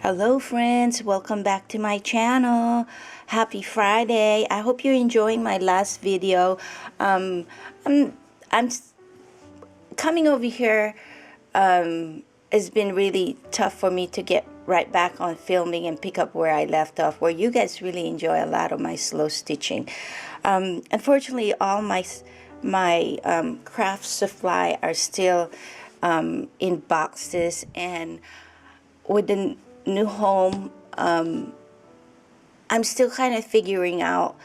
Hello friends, welcome back to my channel. Happy Friday. I hope you're enjoying my last video. I'm coming over here. It's been really tough for me to get right back on filming and pick up where I left off, where you guys really enjoy a lot of my slow stitching. Unfortunately, all my craft supply are still in boxes, and with the new home, I'm still kind of figuring out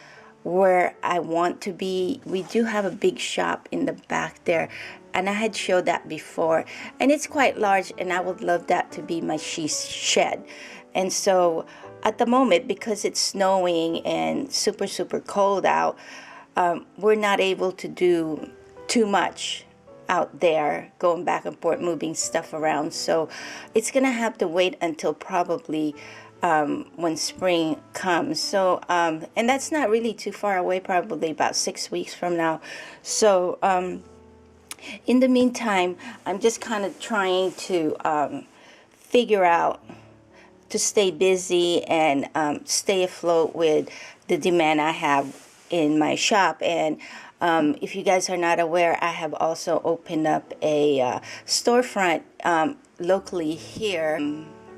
where I want to be. We do have a big shop in the back there, and I had showed that before, and it's quite large, and I would love that to be my shed. And so at the moment, because it's snowing and super cold out, we're not able to do too much out there, going back and forth, moving stuff around. So it's gonna have to wait until probably when spring comes. So and that's not really too far away, probably about 6 weeks from now. So in the meantime, I'm just kind of trying to figure out to stay busy and stay afloat with the demand I have in my shop. And if you guys are not aware, I have also opened up a storefront locally here.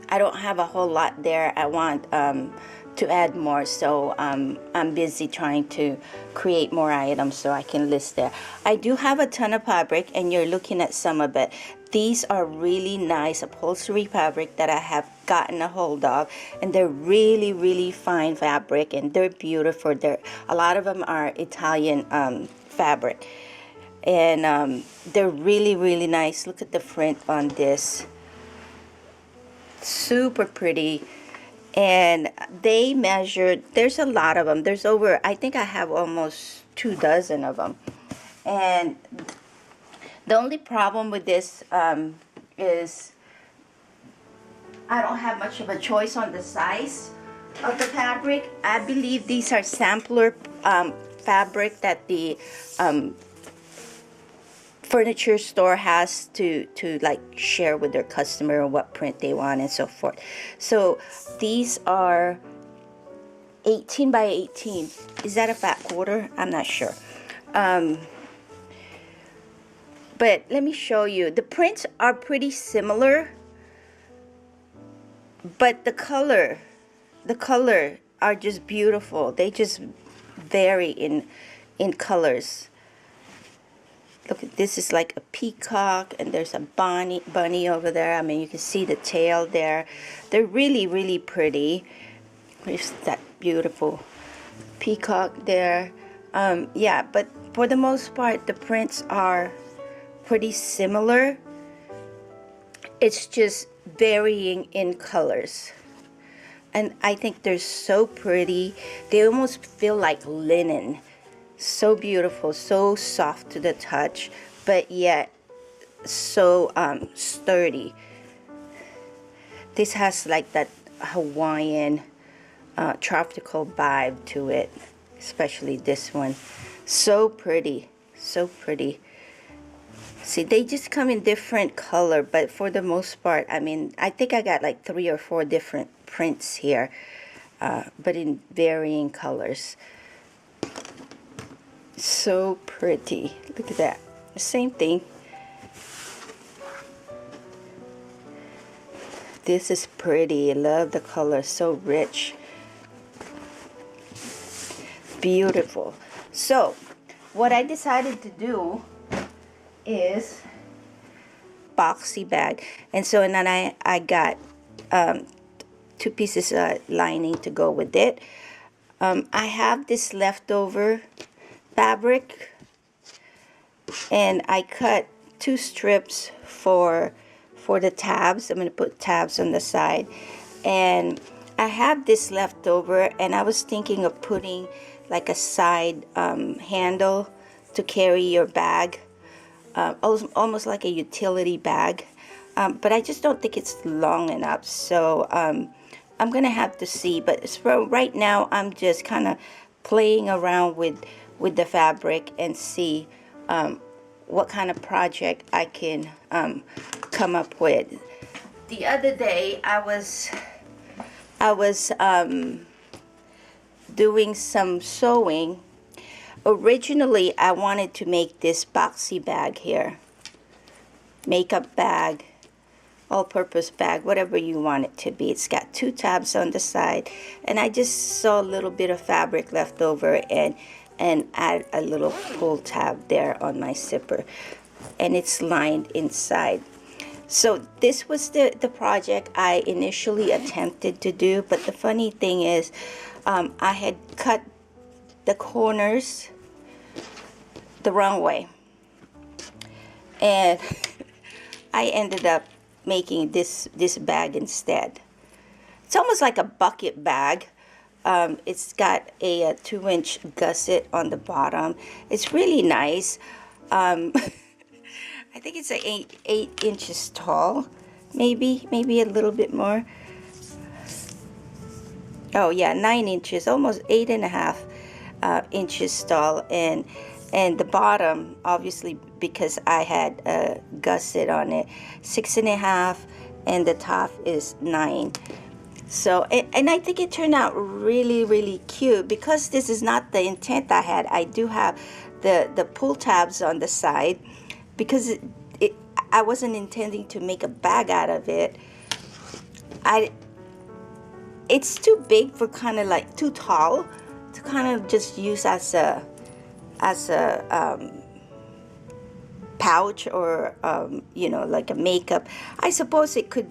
I don't have a whole lot there. I want to add more, so I'm busy trying to create more items so I can list there. I do have a ton of fabric, and you're looking at some of it. These are really nice upholstery fabric that I have gotten a hold of, and they're really fine fabric, and they're beautiful. A lot of them are Italian fabric, and they're really nice. Look at the print on this, super pretty. And they measured, there's a lot of them, there's over, I think I have almost 2 dozen of them. And the only problem with this is I don't have much of a choice on the size of the fabric. I believe these are sampler fabric that the furniture store has to like share with their customer what print they want and so forth. So these are 18 by 18. Is that a fat quarter? I'm not sure. But let me show you. The prints are pretty similar, but the color are just beautiful. They just vary in colors. Look, this is like a peacock, and there's a bunny over there. I mean, you can see the tail there. They're really pretty. There's that beautiful peacock there. Yeah, but for the most part, the prints are pretty similar. It's just varying in colors. And I think they're so pretty. They almost feel like linen. So beautiful, so soft to the touch, but yet so sturdy. This has like that Hawaiian tropical vibe to it, especially this one. So pretty, so pretty. See, they just come in different color, but for the most part, I mean, I think I got like 3 or 4 different prints here, but in varying colors. So pretty. Look at that. The same thing. This is pretty. I love the color. So rich. Beautiful. So what I decided to do is Boxy bag. And so, and then I got 2 pieces of lining to go with it. I have this leftover fabric, and I cut 2 strips for the tabs. I'm going to put tabs on the side, and I have this left over, and I was thinking of putting like a side handle to carry your bag, almost like a utility bag, but I just don't think it's long enough. So I'm gonna have to see, but for right now I'm just kind of playing around with the fabric and see what kind of project I can come up with. The other day I was I was doing some sewing. Originally, I wanted to make this boxy bag here. Makeup bag, all-purpose bag, whatever you want it to be. It's got 2 tabs on the side, and I just saw a little bit of fabric left over and add a little pull tab there on my zipper, and it's lined inside. So this was the project I initially attempted to do, but the funny thing is I had cut the corners the wrong way, and I ended up making this bag instead. It's almost like a bucket bag. It's got a 2-inch gusset on the bottom. It's really nice. I think it's 8 inches tall, maybe a little bit more. Oh yeah, 9 inches, almost 8.5 inches tall, and the bottom, obviously because I had a gusset on it, 6.5, and the top is 9. So and I think it turned out really cute. Because this is not the intent I had, I do have the pull tabs on the side, because I wasn't intending to make a bag out of it. It's too big for kind of like, too tall to kind of just use as a pouch, or you know, like a makeup. I suppose it can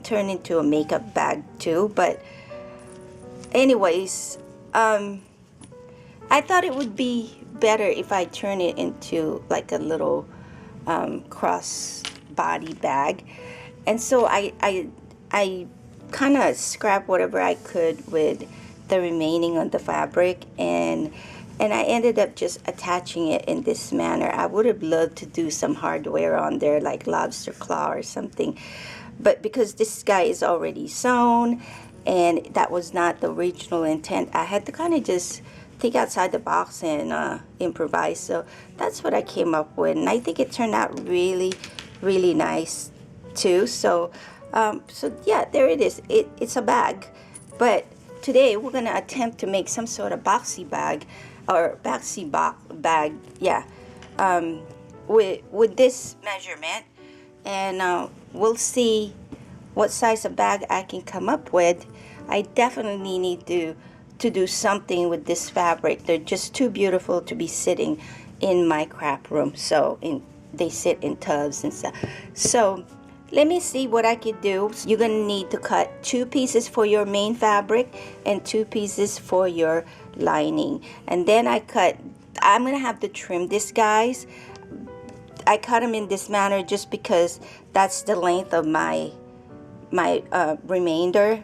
turn into a makeup bag too, but anyways, I thought it would be better if I turn it into like a little cross body bag. And so I kind of scrapped whatever I could with the remaining of the fabric, and I ended up just attaching it in this manner. I would have loved to do some hardware on there, like lobster claw or something, but because this guy is already sewn and that was not the original intent, I had to kind of just think outside the box and improvise. So that's what I came up with, and I think it turned out really nice too. So so yeah, there it is. It's a bag, but today we're gonna attempt to make some sort of boxy bag, or boxy bag, yeah, with this measurement, and we'll see what size of bag I can come up with. I definitely need to do something with this fabric. They're just too beautiful to be sitting in my craft room. So they sit in tubs and stuff. So let me see what I could do. You're gonna need to cut 2 pieces for your main fabric and 2 pieces for your lining. And then I'm gonna have to trim this, guys. I cut them in this manner just because that's the length of my remainder.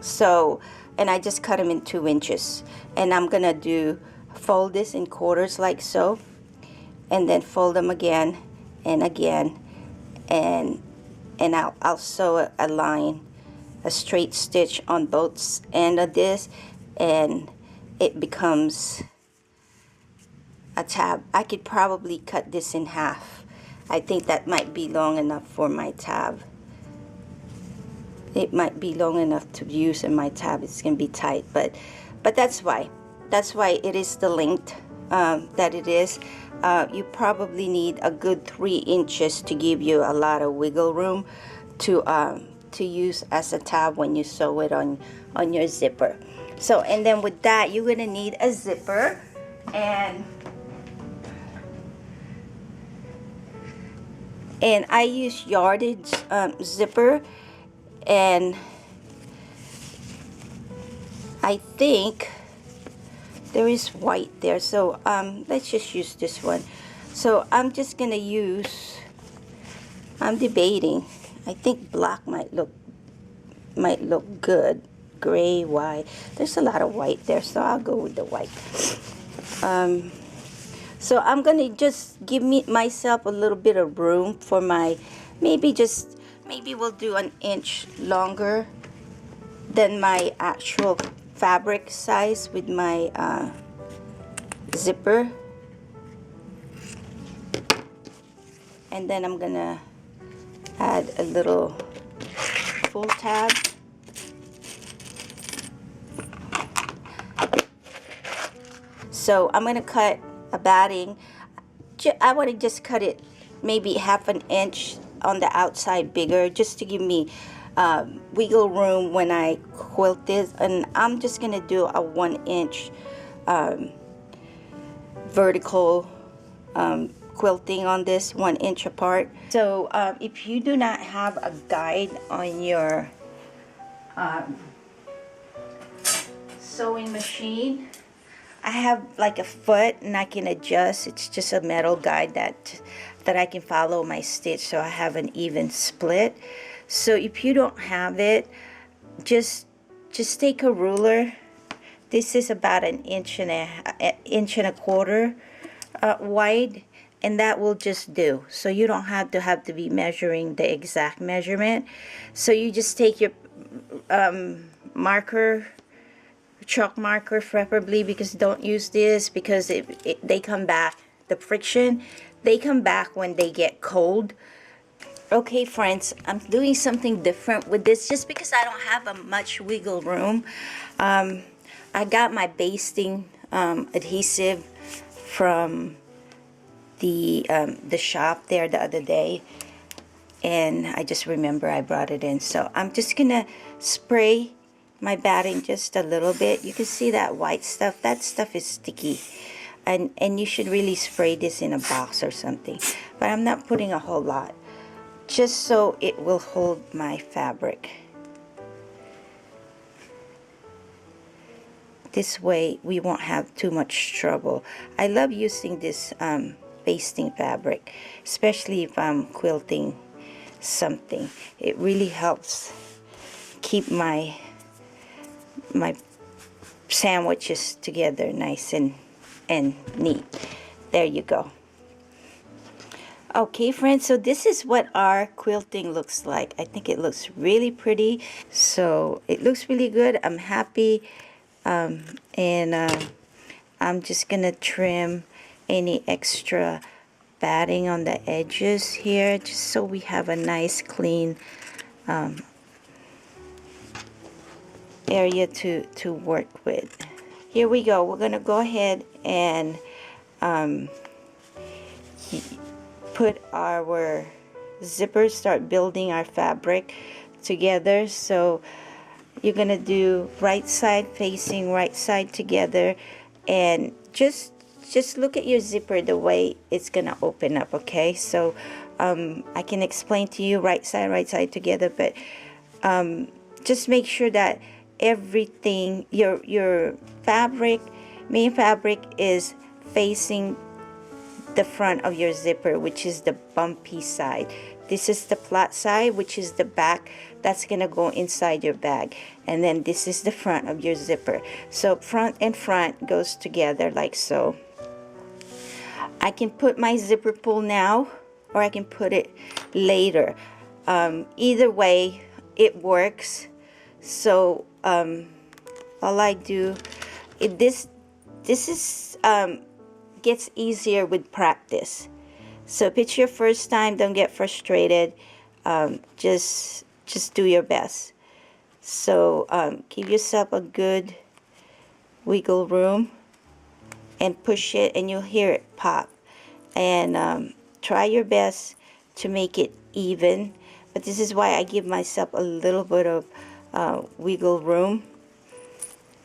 So, and I just cut them in 2 inches. And I'm gonna fold this in quarters like so, and then fold them again and again, and I'll sew a line, a straight stitch on both ends of this, and it becomes a tab. I could probably cut this in half. I think that might be long enough for my tab. It might be long enough to use in my tab. It's gonna be tight, but that's why it is the length that it is. You probably need a good 3 inches to give you a lot of wiggle room to use as a tab when you sew it on your zipper. So, and then with that, you're gonna need a zipper, and I use yardage zipper, and I think there is white there, so let's just use this one. So I'm just gonna use, I'm debating, I think black might look good, gray, white. There's a lot of white there, so I'll go with the white. So I'm gonna just give myself a little bit of room for my, maybe we'll do 1 inch longer than my actual fabric size with my zipper. And then I'm gonna add a little full tab So I'm going to cut a batting. I want to just cut it maybe 1/2 inch on the outside bigger, just to give me wiggle room when I quilt this. And I'm just going to do a 1-inch vertical quilting on this, 1 inch apart. So if you do not have a guide on your sewing machine, I have like a foot and I can adjust. It's just a metal guide that I can follow my stitch, so I have an even split. So if you don't have it, just take a ruler. This is about an inch and a quarter wide, and that will just do. So you don't have to be measuring the exact measurement. So you just take your marker, chalk marker preferably, because don't use this because they come back. The friction, they come back when they get cold. Okay friends, I'm doing something different with this just because I don't have much wiggle room. I got my basting adhesive from the shop there the other day, and I just remember I brought it in. So I'm just gonna spray my batting just a little bit. You can see that white stuff. That stuff is sticky, and you should really spray this in a box or something, but I'm not putting a whole lot, just so it will hold my fabric. This way we won't have too much trouble. I love using this basting fabric, especially if I'm quilting something. It really helps keep my sandwiches together nice and neat. There you go. Okay friends, so this is what our quilting looks like. I think it looks really pretty. So it looks really good. I'm happy. I'm just gonna trim any extra batting on the edges here, just so we have a nice clean area to work with. Here we go. We're gonna go ahead and put our zippers, start building our fabric together. So you're gonna do right side facing right side together, and just look at your zipper the way it's gonna open up. Okay, so I can explain to you right side together, but just make sure that everything, your fabric, main fabric, is facing the front of your zipper, which is the bumpy side. This is the flat side, which is the back. That's gonna go inside your bag. And then this is the front of your zipper. So front and front goes together like so. I can put my zipper pull now, or I can put it later. Either way, it works. So all I do, this is gets easier with practice. So if it's your first time, don't get frustrated. Just do your best. So give yourself a good wiggle room and push it, and you'll hear it pop. And try your best to make it even. But this is why I give myself a little bit of wiggle room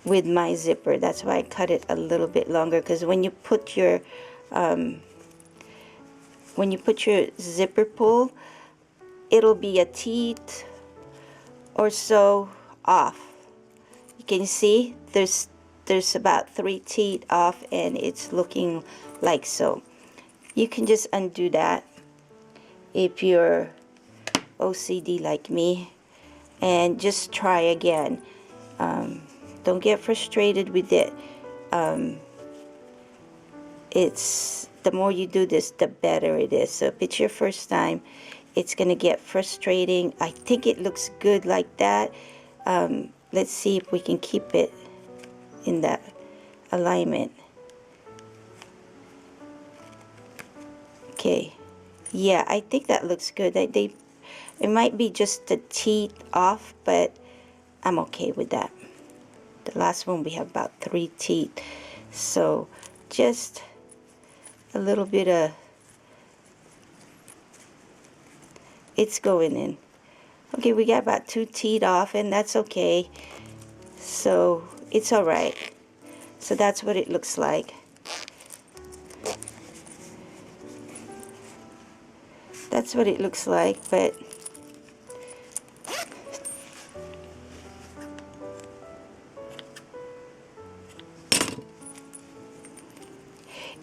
with my zipper. That's why I cut it a little bit longer, because when you put your zipper pull, it'll be a teeth or so off. You can see there's about 3 teeth off, and it's looking like so. You can just undo that if you're OCD like me, and just try again. Don't get frustrated with it. It's the more you do this, the better it is. So if it's your first time, it's gonna get frustrating. I think it looks good like that. Let's see if we can keep it in that alignment. Okay, yeah, I think that looks good. It might be just the teeth off, but I'm okay with that. The last one we have about 3 teeth, so just a little bit of, it's going in. Okay, we got about 2 teeth off, and that's okay. So it's all right. So that's what it looks like. That's what it looks like, but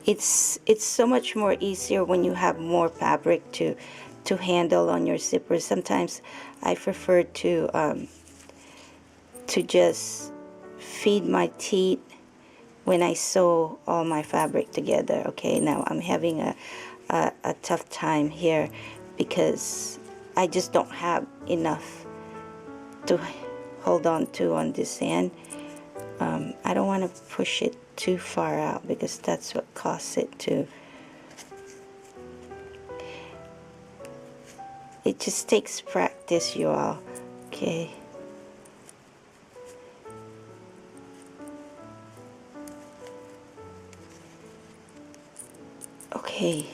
it's so much more easier when you have more fabric to handle on your zipper. Sometimes I prefer to just feed my teeth when I sew all my fabric together. Okay, now I'm having a tough time here because I just don't have enough to hold on to on this end. I don't want to push it too far out because that's what causes it to. It just takes practice, you all. Okay. Okay.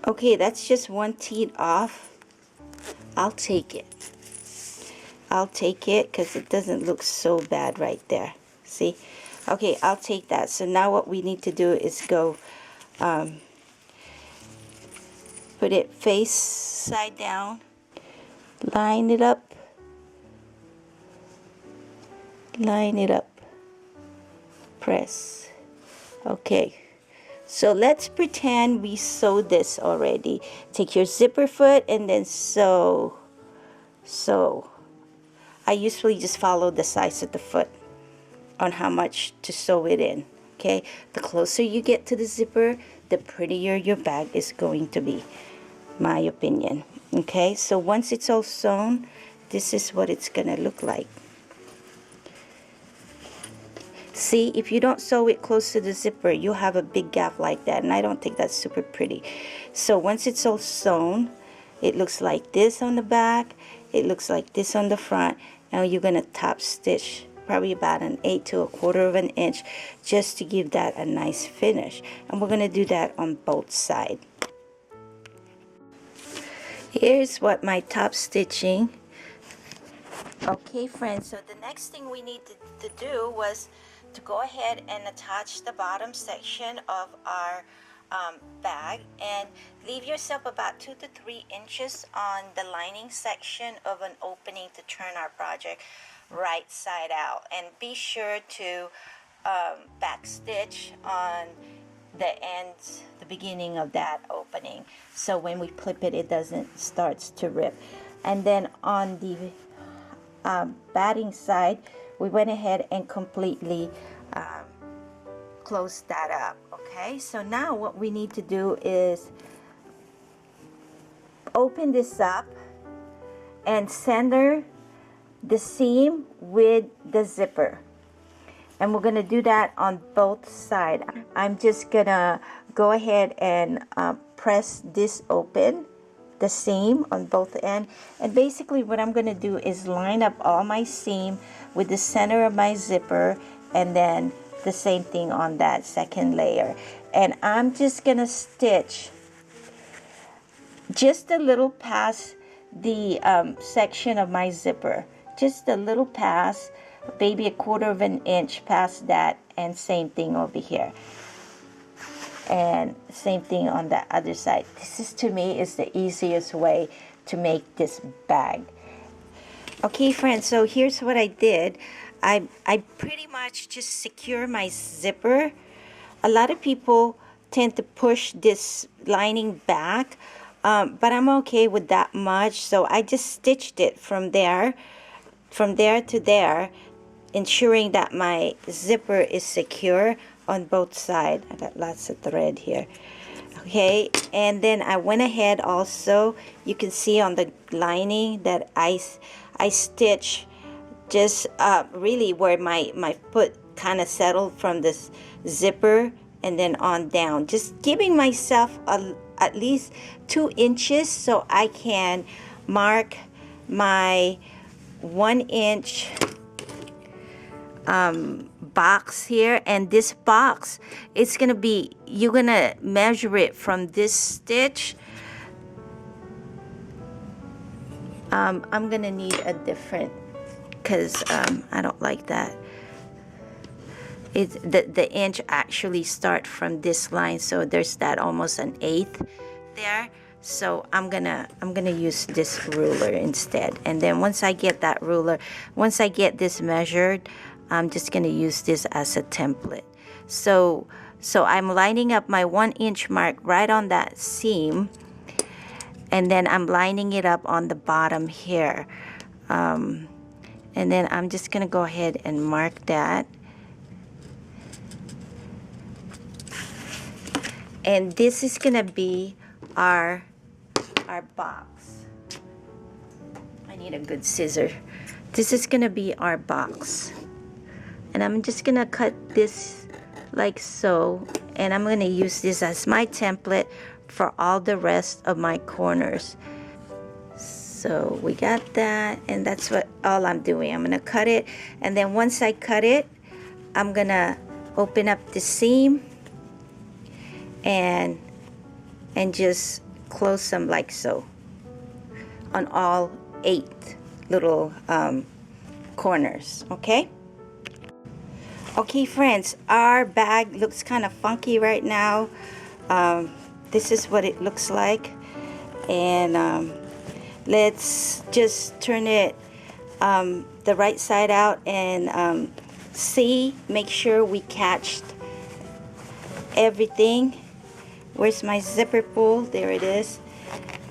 Okay, that's just 1 teeth off. I'll take it. I'll take it because it doesn't look so bad right there. See? Okay, I'll take that. So now what we need to do is go put it face side down. Line it up. Line it up. Press. Okay. So let's pretend we sewed this already. Take your zipper foot and then sew. I usually just follow the size of the foot on how much to sew it in. Okay, the closer you get to the zipper, the prettier your bag is going to be, my opinion. Okay, so once it's all sewn, this is what it's gonna look like. See, if you don't sew it close to the zipper, you'll have a big gap like that, and I don't think that's super pretty. So once it's all sewn, it looks like this on the back, it looks like this on the front. Now you're gonna top stitch probably about 1/8 to 1/4 of an inch just to give that a nice finish, and we're gonna do that on both sides. Here's what my top stitching. Okay friends, so the next thing we need to do was to go ahead and attach the bottom section of our bag, and leave yourself about 2 to 3 inches on the lining section of an opening to turn our project right side out, and be sure to back stitch on the ends, the beginning of that opening, so when we clip it, it doesn't starts to rip. And then on the batting side, we went ahead and completely closed that up. Okay, so now what we need to do is open this up and center the seam with the zipper, and we're gonna do that on both sides. I'm just gonna go ahead and press this open, the seam on both ends, and basically what I'm gonna do is line up all my seam with the center of my zipper, and then the same thing on that second layer. And I'm just gonna stitch just a little past the section of my zipper, just a little past, maybe 1/4 of an inch past that, and same thing over here, and same thing on the other side. This is, to me, is the easiest way to make this bag. Okay friends, so here's what I did. I pretty much just secure my zipper. A lot of people tend to push this lining back, but I'm okay with that much, so I just stitched it from there to there, ensuring that my zipper is secure on both sides. I got lots of thread here. Okay, and then I went ahead also, you can see on the lining that I stitch just really where my foot kind of settled from this zipper, and then on down, just giving myself at least 2 inches so I can mark my 1 inch box here, and this box, it's gonna be, you're gonna measure it from this stitch. I'm gonna need a different, because I don't like that. It's the inch actually start from this line, so there's that almost an eighth there. So I'm gonna use this ruler instead. And then once I get that ruler, once I get this measured, I'm just gonna use this as a template. So I'm lining up my 1 inch mark right on that seam, and then I'm lining it up on the bottom here. And then I'm just gonna go ahead and mark that. And this is gonna be our box. I need a good scissor. This is gonna be our box. And I'm just gonna cut this like so, and I'm gonna use this as my template for all the rest of my corners. So we got that, and that's what all I'm doing. I'm gonna cut it, and then once I cut it, I'm gonna open up the seam and just close them like so on all 8 little corners. Okay, friends, our bag looks kind of funky right now. This is what it looks like, and let's just turn it the right side out and make sure we catched everything. Where's my zipper pull? There it is.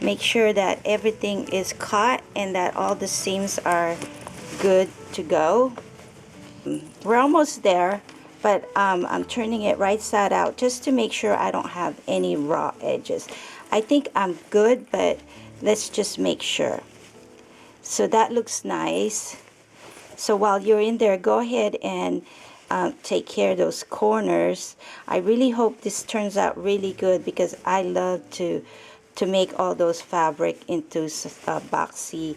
Make sure that everything is caught and that all the seams are good to go. We're almost there, but I'm turning it right side out just to make sure I don't have any raw edges. I think I'm good, but let's just make sure. So that looks nice. So while you're in there, go ahead and take care of those corners. I really hope this turns out really good, because I love to make all those fabric into a boxy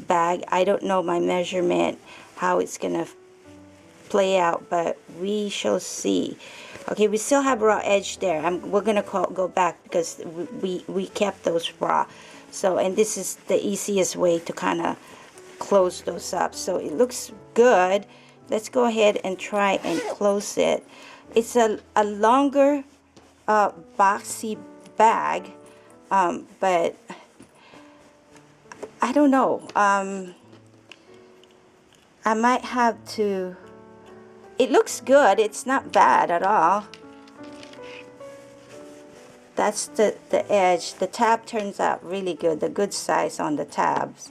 bag. I don't know my measurement, how it's gonna play out, but we shall see. Okay, we still have raw edge there. We're gonna go back because we kept those raw. So, and this is the easiest way to kind of close those up. So it looks good. Let's go ahead and try and close it. It's a longer boxy bag, but I don't know. I might have to. It looks good. It's not bad at all. That's the edge. The tab turns out really good. The good size on the tabs.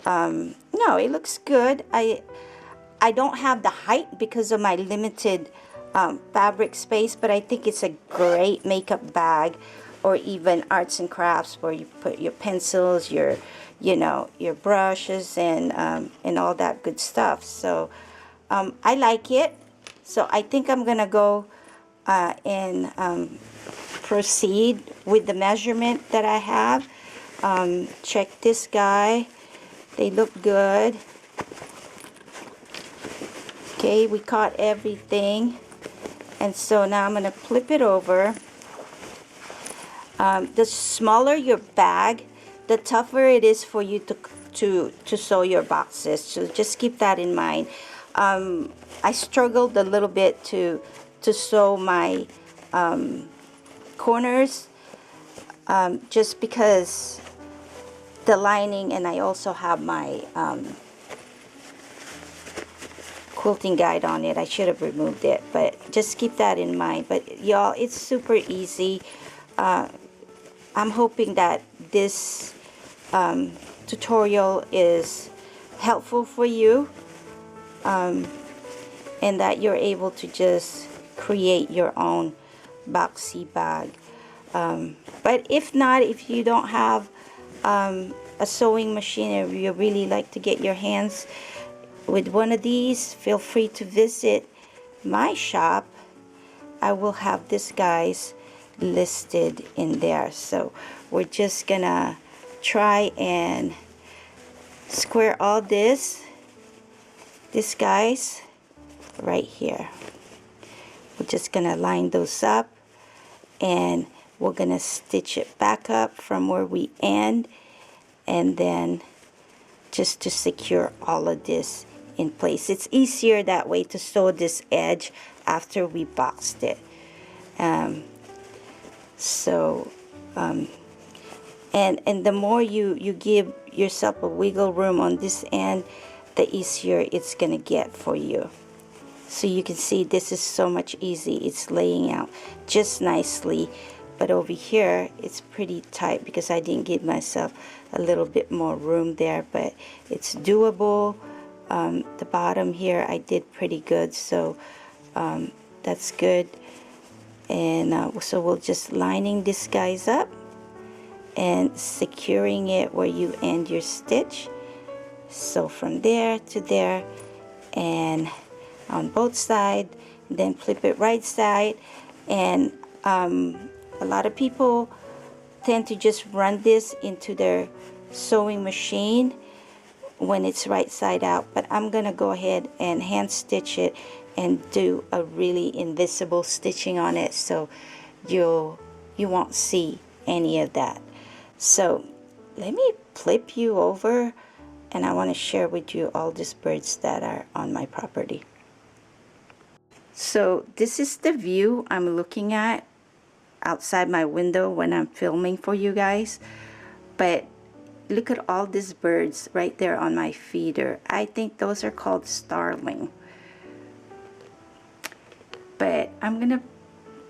No, it looks good. I don't have the height because of my limited fabric space, but I think it's a great makeup bag, or even arts and crafts, where you put your pencils, your brushes, and all that good stuff. So I like it. So I think I'm gonna go and proceed with the measurement that I have. Check this guy. They look good. Okay, we caught everything, and so now I'm going to flip it over. The smaller your bag, the tougher it is for you to sew your boxes. So just keep that in mind. I struggled a little bit to sew my corners, just because the lining, and I also have my quilting guide on it. I should have removed it, but just keep that in mind. But y'all, it's super easy. I'm hoping that this tutorial is helpful for you, and that you're able to just create your own boxy bag. But if not, if you don't have a sewing machine, or you really like to get your hands with one of these, feel free to visit my shop. I will have this guys listed in there. So we're just gonna try and square all this guys, right here. We're just gonna line those up, and we're gonna stitch it back up from where we end, and then just to secure all of this in place. It's easier that way to sew this edge after we boxed it. And the more you give yourself a wiggle room on this end, the easier it's gonna get for you. So you can see this is so much easy. It's laying out just nicely, but over here it's pretty tight because I didn't give myself a little bit more room there, but it's doable. The bottom here I did pretty good, so that's good. And so we'll just lining these guys up and securing it where you end your stitch. So from there to there, and on both sides, then flip it right side. And a lot of people tend to just run this into their sewing machine when it's right side out, but I'm gonna go ahead and hand stitch it and do a really invisible stitching on it, so you won't see any of that. So let me flip you over, and I want to share with you all these birds that are on my property. So this is the view I'm looking at outside my window when I'm filming for you guys. But look at all these birds right there on my feeder. I think those are called starling. But I'm gonna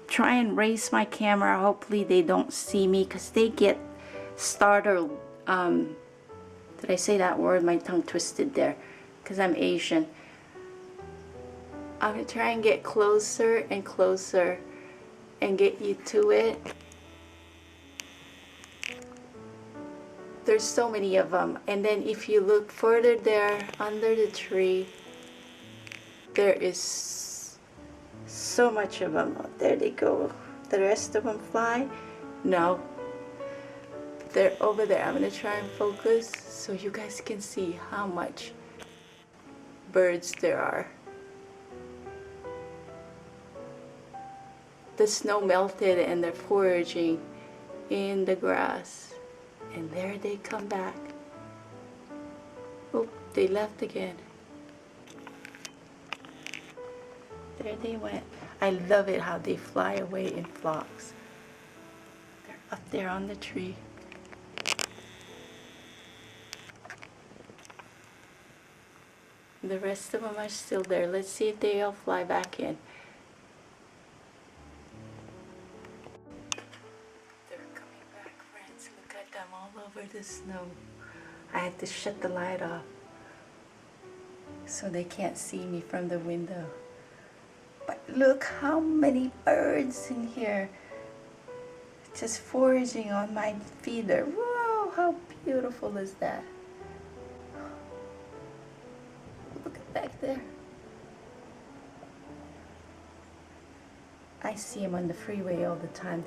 try and raise my camera. Hopefully they don't see me, because they get startled. Did I say that word? My tongue twisted there because I'm Asian. I'm gonna try and get closer and closer and get you to it. There's so many of them. And then if you look further there under the tree, there is so much of them. Oh, there they go. The rest of them fly? No. They're over there. I'm gonna try and focus so you guys can see how much birds there are. The snow melted and they're foraging in the grass. And there they come back. Oh, they left again. There they went. I love it how they fly away in flocks. They're up there on the tree. The rest of them are still there. Let's see if they all fly back in. They're coming back, friends. Look at them all over the snow. I had to shut the light off so they can't see me from the window. But look how many birds in here, just foraging on my feeder. Wow, how beautiful is that? Look at back there. I see them on the freeway all the time.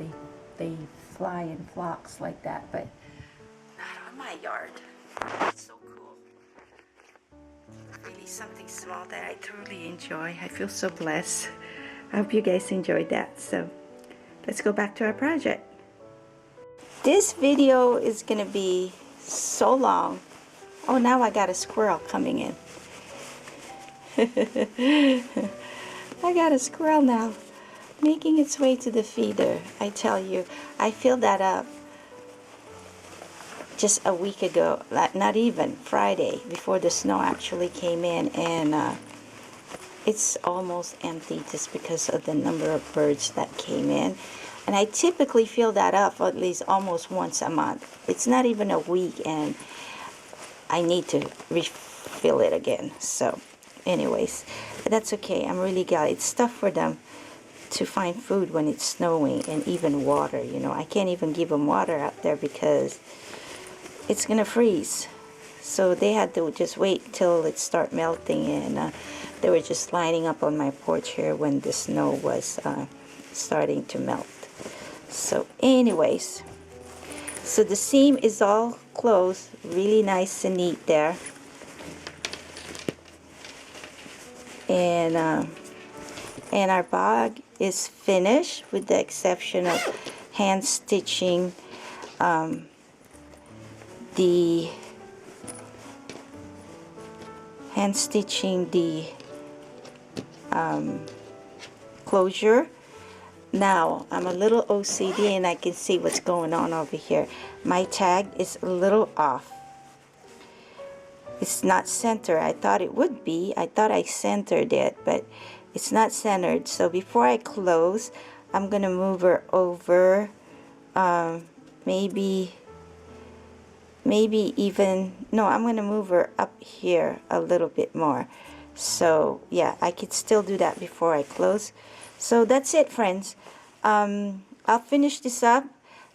They fly in flocks like that, but not on my yard. It's so cool. Really something small that I truly enjoy. I feel so blessed. I hope you guys enjoyed that. So let's go back to our project. This video is gonna be so long. Oh, now I got a squirrel coming in. I got a squirrel now making its way to the feeder. I tell you, I filled that up just a week ago, not even Friday, before the snow actually came in, and it's almost empty just because of the number of birds that came in. And I typically fill that up at least almost once a month. It's not even a week and I need to refill it again. So anyways, but that's okay. I'm really glad. It's tough for them to find food when it's snowing, and even water. You know, I can't even give them water out there because it's gonna freeze. So they had to just wait till it start melting, and they were just lining up on my porch here when the snow was starting to melt. So anyways, so the seam is all closed, really nice and neat there. And our bag is finished, with the exception of hand stitching the closure. Now I'm a little OCD and I can see what's going on over here. My tag is a little off. It's not centered. I thought it would be. I thought I centered it, but it's not centered. So before I close, I'm gonna move her over, maybe even, no, I'm gonna move her up here a little bit more. So yeah, I could still do that before I close. So that's it, friends. I'll finish this up.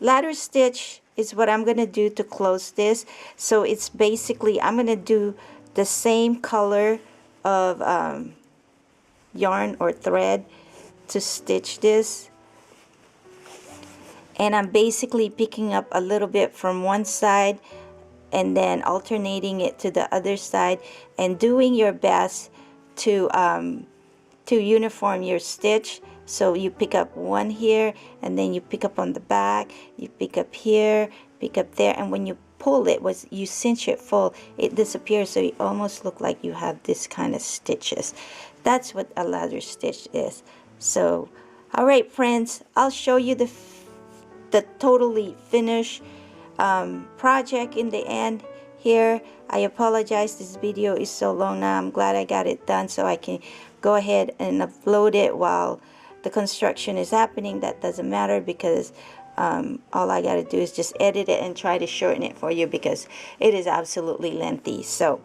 Ladder stitch is what I'm gonna do to close this. So it's basically, I'm gonna do the same color of yarn or thread to stitch this, and I'm basically picking up a little bit from one side and then alternating it to the other side, and doing your best to uniform your stitch. So you pick up one here, and then you pick up on the back, you pick up here, pick up there, and when you pull it, you cinch it full, it disappears, so you almost look like you have this kind of stitches. That's what a ladder stitch is. So all right, friends, I'll show you the totally finished project in the end here. I apologize, this video is so long now. I'm glad I got it done so I can go ahead and upload it while the construction is happening. That doesn't matter, because all I got to do is just edit it and try to shorten it for you, because it is absolutely lengthy. So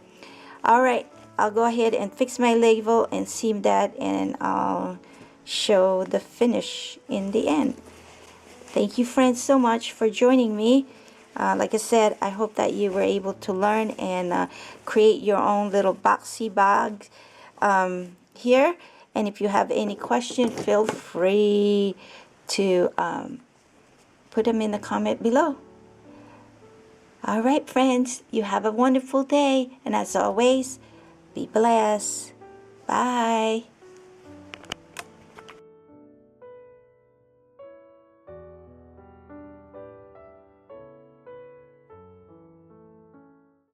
all right, I'll go ahead and fix my label and seam that, and I'll show the finish in the end. Thank you, friends, so much for joining me. Like I said, I hope that you were able to learn and create your own little boxy bag here. And if you have any questions, feel free to put them in the comment below. All right, friends, you have a wonderful day. And as always, be blessed. Bye.